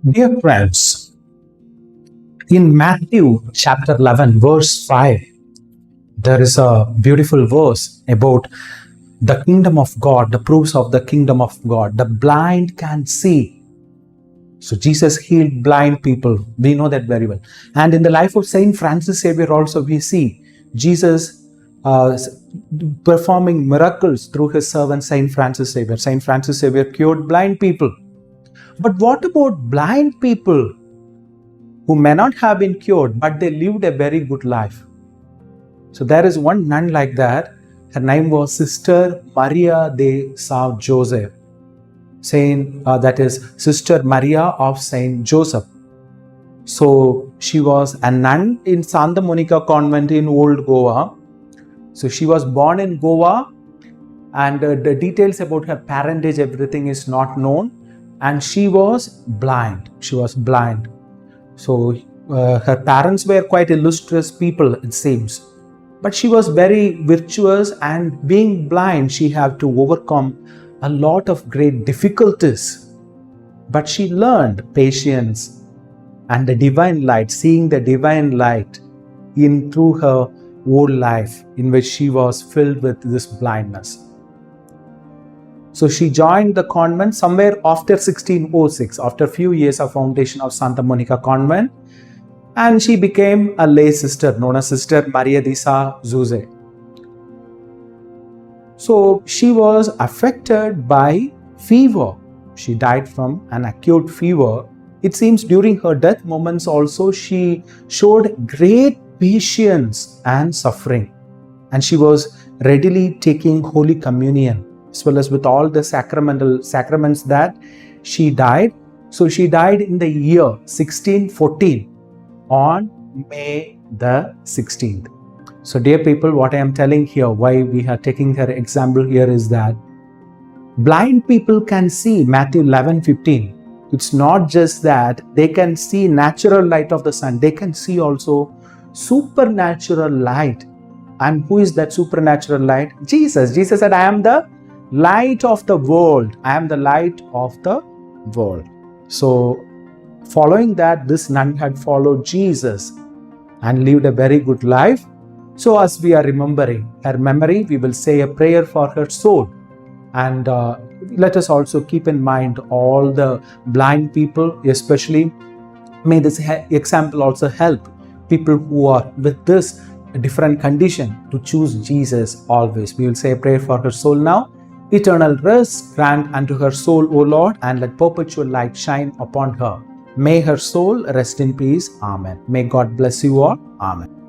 Dear friends, in Matthew chapter 11, verse 5, there is a beautiful verse about the kingdom of God, the proofs of the kingdom of God. The blind can see. So Jesus healed blind people. We know that very well. And in the life of Saint Francis Xavier also we see Jesus performing miracles through his servant Saint Francis Xavier. Saint Francis Xavier cured blind people. But what about blind people who may not have been cured, but they lived a very good life? So there is one nun like that. Her name was Sister Maria de Sao Joseph. That is Sister Maria of Saint Joseph. So she was a nun in Santa Monica Convent in Old Goa. So she was born in Goa, and the details about her parentage, everything is not known. And she was blind. So her parents were quite illustrious people, it seems. But she was very virtuous, and being blind, she had to overcome a lot of great difficulties. But she learned patience and the divine light, seeing the divine light in through her whole life, in which she was filled with this blindness. So she joined the convent somewhere after 1606, after a few years of foundation of Santa Monica Convent, and she became a lay sister known as Sister Maria de Sao Joseph. So she was affected by fever. She died from an acute fever. It seems during her death moments also she showed great patience and suffering, and she was readily taking Holy Communion as well as with all the sacraments that she died. So she died in the year 1614 on May the 16th. So dear people, what I am telling here, why we are taking her example here is that blind people can see. Matthew 11:15. It's not just that they can see natural light of the sun, they can see also supernatural light. And who is that supernatural light? Jesus. Jesus said, I am the light of the world. I am the light of the world. So following that, this nun had followed Jesus and lived a very good life. So as we are remembering her memory, we will say a prayer for her soul. And let us also keep in mind all the blind people, especially. May this example also help people who are with this different condition to choose Jesus always. We will say a prayer for her soul now. Eternal rest grant unto her soul, O Lord, and let perpetual light shine upon her. May her soul rest in peace. Amen. May God bless you all. Amen.